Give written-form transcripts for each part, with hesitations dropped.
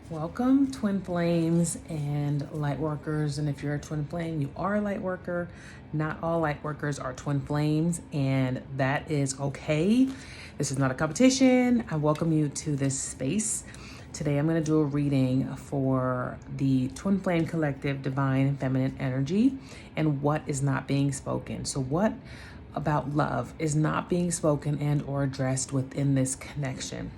Welcome, twin flames and light workers. And if you're a twin flame, you are a light worker. Not all light workers are twin flames, and that is okay. This is not a competition. I welcome you to this space. Today, I'm going to do a reading for the Twin Flame Collective Divine Feminine Energy and what is not being spoken. So, what about love is not being spoken and or addressed within this connection?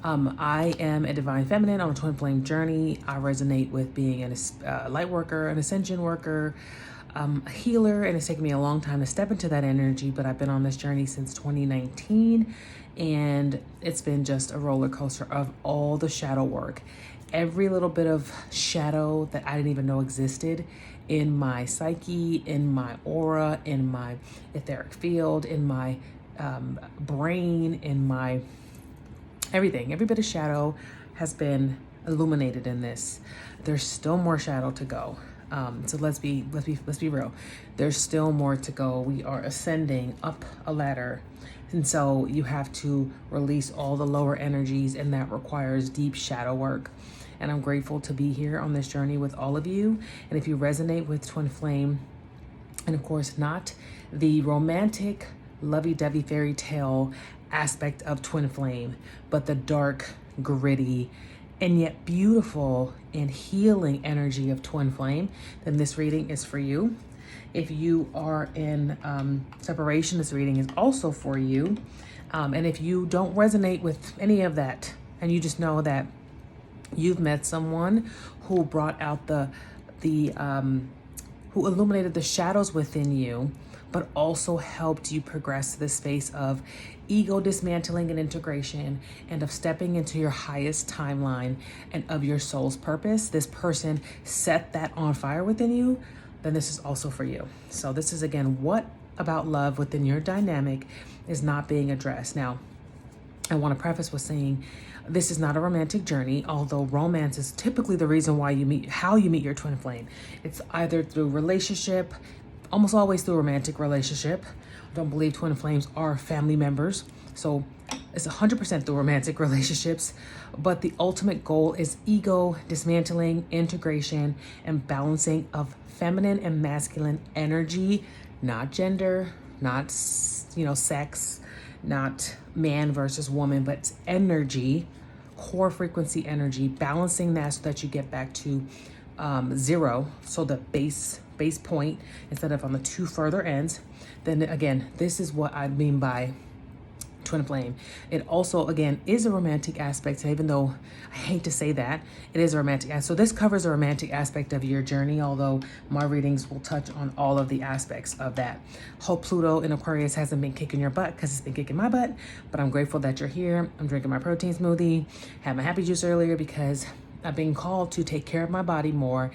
I am a divine feminine on a twin flame journey. I resonate with being a light worker, an ascension worker, a healer, and it's taken me a long time to step into that energy, but I've been on this journey since 2019, and it's been just a roller coaster of all the shadow work. Every little bit of shadow that I didn't even know existed in my psyche, in my aura, in my etheric field, in my brain, in my everything, every bit of shadow has been illuminated in this. There's still more shadow to go. So let's be real. There's still more to go. We are ascending up a ladder. And so you have to release all the lower energies, and that requires deep shadow work. And I'm grateful to be here on this journey with all of you. And if you resonate with Twin Flame, and of course, not the romantic lovey-dovey fairy tale aspect of Twin Flame, but the dark, gritty, and yet beautiful and healing energy of Twin Flame, then this reading is for you. If you are in separation, this reading is also for you. And if you don't resonate with any of that, and you just know that you've met someone who brought out who illuminated the shadows within you, but also helped you progress to the space of ego dismantling and integration, and of stepping into your highest timeline and of your soul's purpose. This person set that on fire within you, then this is also for you. So this is, again, what about love within your dynamic is not being addressed. Now, I want to preface with saying this is not a romantic journey, although romance is typically the reason why how you meet your twin flame. It's either through relationship, almost always through a romantic relationship. I don't believe twin flames are family members, so it's 100% through romantic relationships. But the ultimate goal is ego dismantling, integration, and balancing of feminine and masculine energy, not gender, not sex, not man versus woman, but it's energy, core frequency energy, balancing that so that you get back to zero, so the base point instead of on the two further ends. Then again, this is what I mean by twin flame. It also, again, is a romantic aspect, even though I hate to say that, it is a romantic aspect. So this covers a romantic aspect of your journey, although my readings will touch on all of the aspects of that. Hope Pluto in Aquarius hasn't been kicking your butt, because it's been kicking my butt, but I'm grateful that you're here. I'm drinking my protein smoothie, had my happy juice earlier because I've been called to take care of my body more,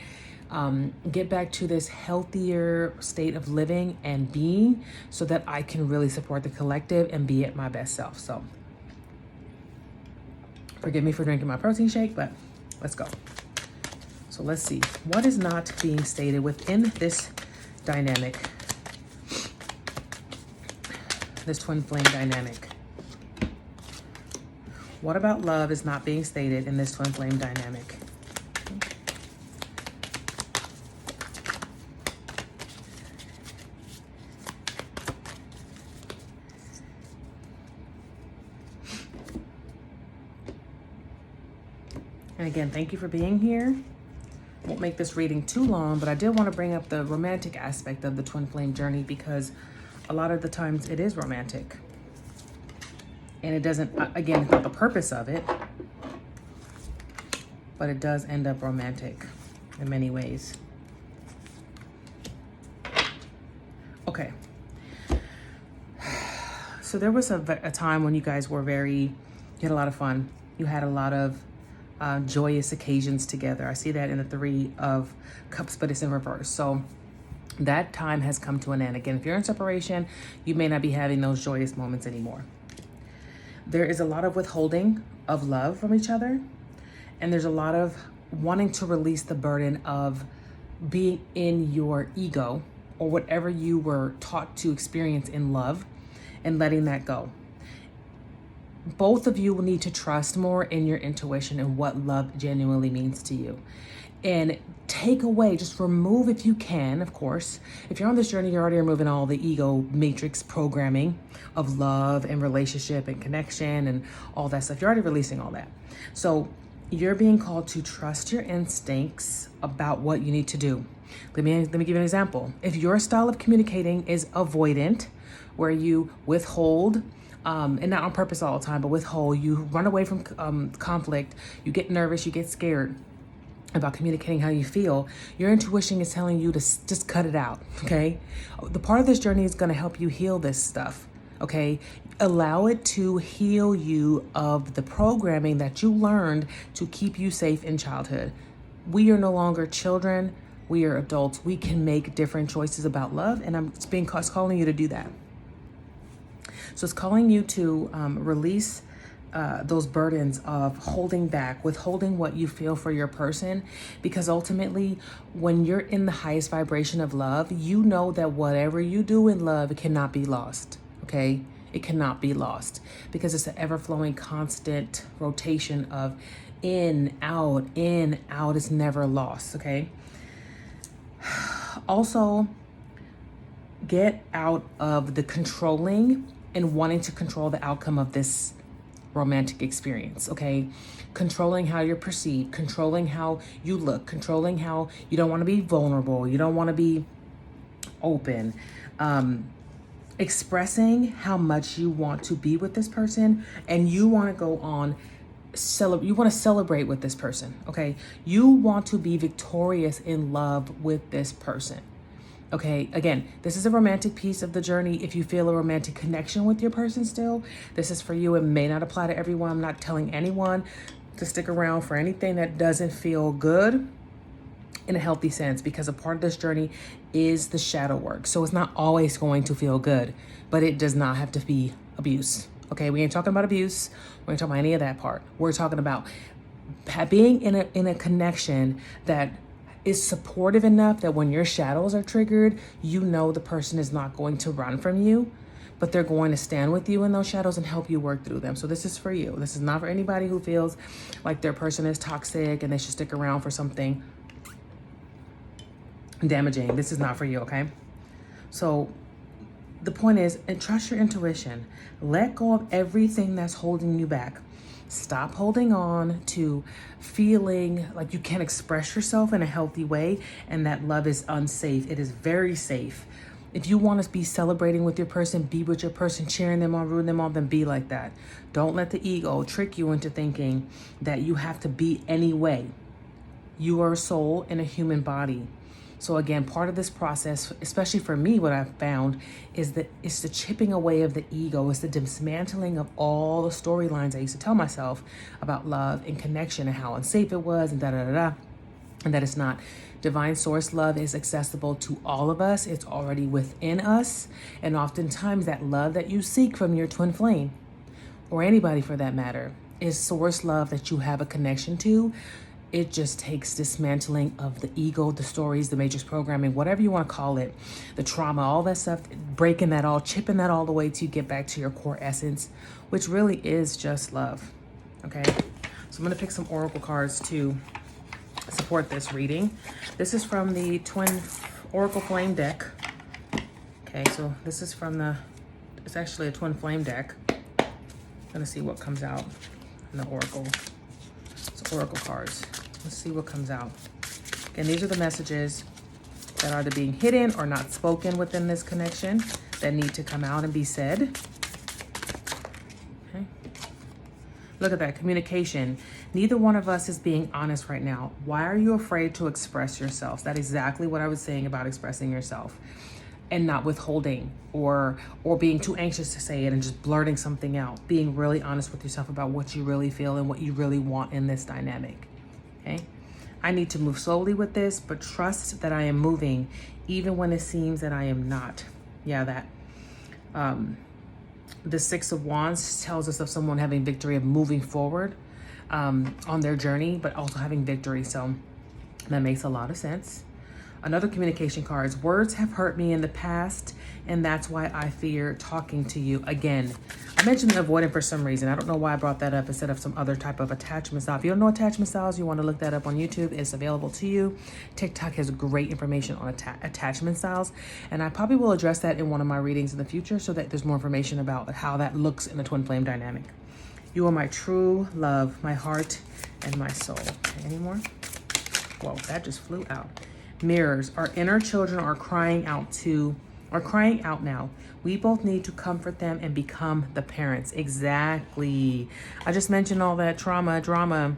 get back to this healthier state of living and being, so that I can really support the collective and be at my best self. So forgive me for drinking my protein shake, but let's go. So let's see what is not being stated within this dynamic, this twin flame dynamic. What about love is not being stated in this twin flame dynamic? And again, thank you for being here. Won't make this reading too long, but I did want to bring up the romantic aspect of the twin flame journey, because a lot of the times it is romantic. And it doesn't, again, it's not the purpose of it, but it does end up romantic in many ways. Okay. So there was a time when you guys were you had a lot of fun. You had a lot of joyous occasions together. I see that in the Three of Cups, but it's in reverse. So that time has come to an end. Again, if you're in separation, you may not be having those joyous moments anymore. There is a lot of withholding of love from each other, and there's a lot of wanting to release the burden of being in your ego or whatever you were taught to experience in love, and letting that go. both of you will need to trust more in your intuition and what love genuinely means to you. And take away, just remove if you can, of course. If you're on this journey, you're already removing all the ego matrix programming of love and relationship and connection and all that stuff. You're already releasing all that. So you're being called to trust your instincts about what you need to do. Let me give you an example. If your style of communicating is avoidant, where you withhold, and not on purpose all the time, but withhold, you run away from conflict, you get nervous, you get scared about communicating how you feel, your intuition is telling you to just cut it out, okay? The part of this journey is going to help you heal this stuff, okay? Allow it to heal you of the programming that you learned to keep you safe in childhood. We are no longer children. We are adults. We can make different choices about love, and it's calling you to do that. So it's calling you to release those burdens of holding back, withholding what you feel for your person, because ultimately, when you're in the highest vibration of love, you know that whatever you do in love, it cannot be lost, okay? It cannot be lost because it's an ever-flowing, constant rotation of in, out, it's never lost, okay? Also, get out of the controlling and wanting to control the outcome of this romantic experience, okay? Controlling how you're perceived, controlling how you look, controlling how you don't want to be vulnerable, you don't want to be open, expressing how much you want to be with this person, and you want to go on you want to celebrate with this person, okay? You want to be victorious in love with this person. Okay, again, this is a romantic piece of the journey. If you feel a romantic connection with your person still, this is for you. It may not apply to everyone. I'm not telling anyone to stick around for anything that doesn't feel good in a healthy sense, because a part of this journey is the shadow work. So it's not always going to feel good, but it does not have to be abuse. Okay, we ain't talking about abuse. We ain't talking about any of that part. We're talking about being in a connection that is supportive enough that when your shadows are triggered, you know the person is not going to run from you, but they're going to stand with you in those shadows and help you work through them. So this is for you. This is not for anybody who feels like their person is toxic and they should stick around for something damaging. This is not for you, okay? So the point is, and trust your intuition. Let go of everything that's holding you back. Stop holding on to feeling like you can't express yourself in a healthy way and that love is unsafe. It is very safe. If you want to be celebrating with your person, be with your person, cheering them on, rooting them on, then be like that. Don't let the ego trick you into thinking that you have to be any way. You are a soul in a human body. So again, part of this process, especially for me, what I've found is that it's the chipping away of the ego. It's the dismantling of all the storylines I used to tell myself about love and connection and how unsafe it was and and that it's not. Divine source love is accessible to all of us. It's already within us. And oftentimes that love that you seek from your twin flame, or anybody for that matter, is source love that you have a connection to. It just takes dismantling of the ego, the stories, the matrix programming, whatever you want to call it, the trauma, all that stuff, breaking that all, chipping that all the way to get back to your core essence, which really is just love, okay? So I'm going to pick some oracle cards to support this reading. This is from the Twin Oracle Flame deck. Okay, so this is from it's actually a Twin Flame deck. I'm going to see what comes out in the oracle. It's oracle cards. Let's see what comes out. And these are the messages that are either being hidden or not spoken within this connection that need to come out and be said. Okay. Look at that, communication. Neither one of us is being honest right now. Why are you afraid to express yourselves? That's exactly what I was saying about expressing yourself and not withholding or being too anxious to say it and just blurting something out. Being really honest with yourself about what you really feel and what you really want in this dynamic. Okay, I need to move slowly with this, but trust that I am moving even when it seems that I am not. Yeah, that the Six of Wands tells us of someone having victory, of moving forward on their journey, but also having victory. So that makes a lot of sense. Another communication card is words have hurt me in the past, and that's why I fear talking to you again. I mentioned avoidant for some reason. I don't know why I brought that up instead of some other type of attachment style. If you don't know attachment styles, you want to look that up on YouTube. It's available to you. TikTok has great information on attachment styles, and I probably will address that in one of my readings in the future so that there's more information about how that looks in the twin flame dynamic. You are my true love, my heart, and my soul. Okay, any more? Whoa, that just flew out. Mirrors, our inner children are crying out now. We both need to comfort them and become the parents. Exactly. I just mentioned all that trauma, drama,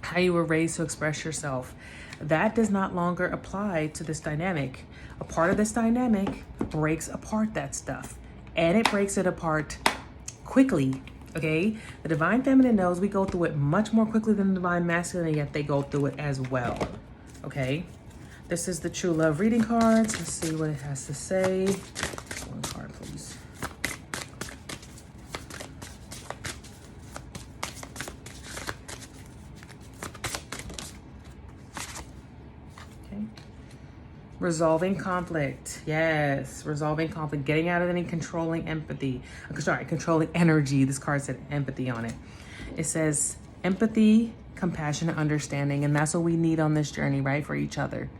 how you were raised to express yourself. That does not longer apply to this dynamic. A part of this dynamic breaks apart that stuff, and it breaks it apart quickly. Okay, the divine feminine knows we go through it much more quickly than the divine masculine, and yet they go through it as well. Okay, this is the true love reading cards. Let's see what it has to say. One card, please. Okay, resolving conflict. Yes, resolving conflict, getting out of any controlling controlling energy. This card said empathy on it. It says empathy, compassion, and understanding, and that's what we need on this journey, right, for each other.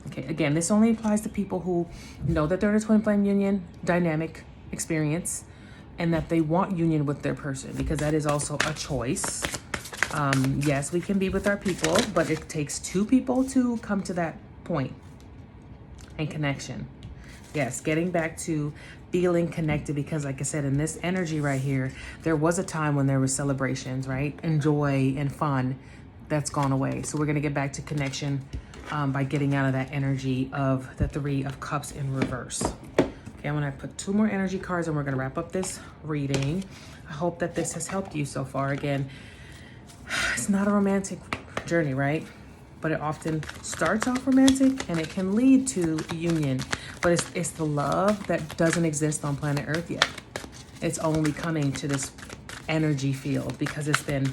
Okay, again, this only applies to people who know that they're in a twin flame union dynamic experience and that they want union with their person, because that is also a choice. Yes, we can be with our people, but it takes two people to come to that point. And connection. Yes, getting back to feeling connected, because like I said, in this energy right here, there was a time when there was celebrations, right? And joy and fun. That's gone away. So we're going to get back to connection by getting out of that energy of the Three of Cups in reverse. Okay, I'm going to put two more energy cards and we're going to wrap up this reading. I hope that this has helped you so far. Again, it's not a romantic journey, right? But it often starts off romantic and it can lead to union. But it's the love that doesn't exist on planet Earth yet. It's only coming to this energy field because it's been,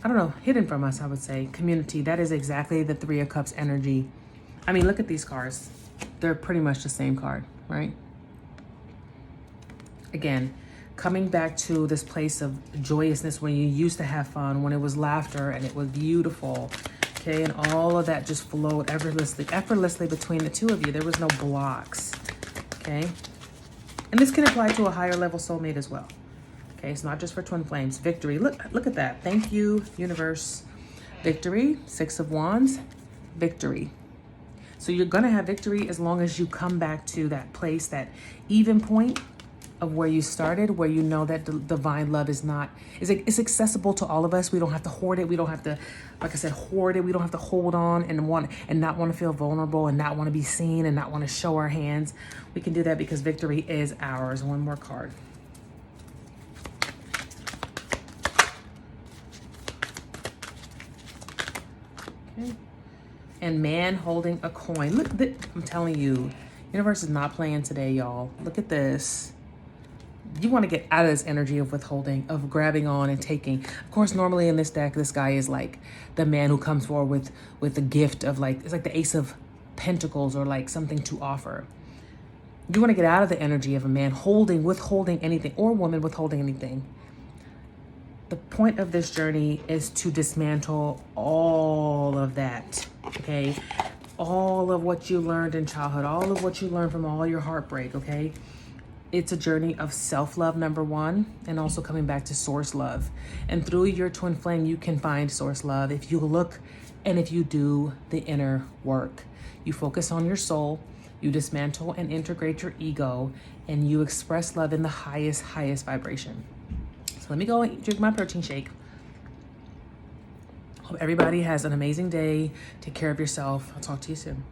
I don't know, hidden from us, I would say. Community, that is exactly the Three of Cups energy. I mean, look at these cards. They're pretty much the same card, right? Again, coming back to this place of joyousness when you used to have fun, when it was laughter and it was beautiful. Okay, and all of that just flowed effortlessly between the two of you. There was no blocks, okay? And this can apply to a higher level soulmate as well. Okay, it's not just for twin flames. Victory, look at that. Thank you, universe. Victory, Six of Wands, victory. So you're gonna have victory as long as you come back to that place, that even point of where you started, where you know that the divine love is accessible to all of us. We don't have to hoard it. We don't have to, like I said, hoard it. We don't have to hold on and not want to feel vulnerable and not want to be seen and not want to show our hands. We can do that because victory is ours. One more card. Okay. And man holding a coin. Look, I'm telling you, universe is not playing today, y'all. Look at this. You want to get out of this energy of withholding, of grabbing on and taking. Of course, normally in this deck, this guy is like the man who comes forward with the gift of like, it's like the Ace of Pentacles or like something to offer. You want to get out of the energy of a man withholding anything, or a woman withholding anything. The point of this journey is to dismantle all of that, okay? All of what you learned in childhood, all of what you learned from all your heartbreak, okay? It's a journey of self-love, number one, and also coming back to source love. And through your twin flame, you can find source love if you look and if you do the inner work. You focus on your soul, you dismantle and integrate your ego, and you express love in the highest vibration. So let me go and drink my protein shake. Hope everybody has an amazing day. Take care of yourself. I'll talk to you soon.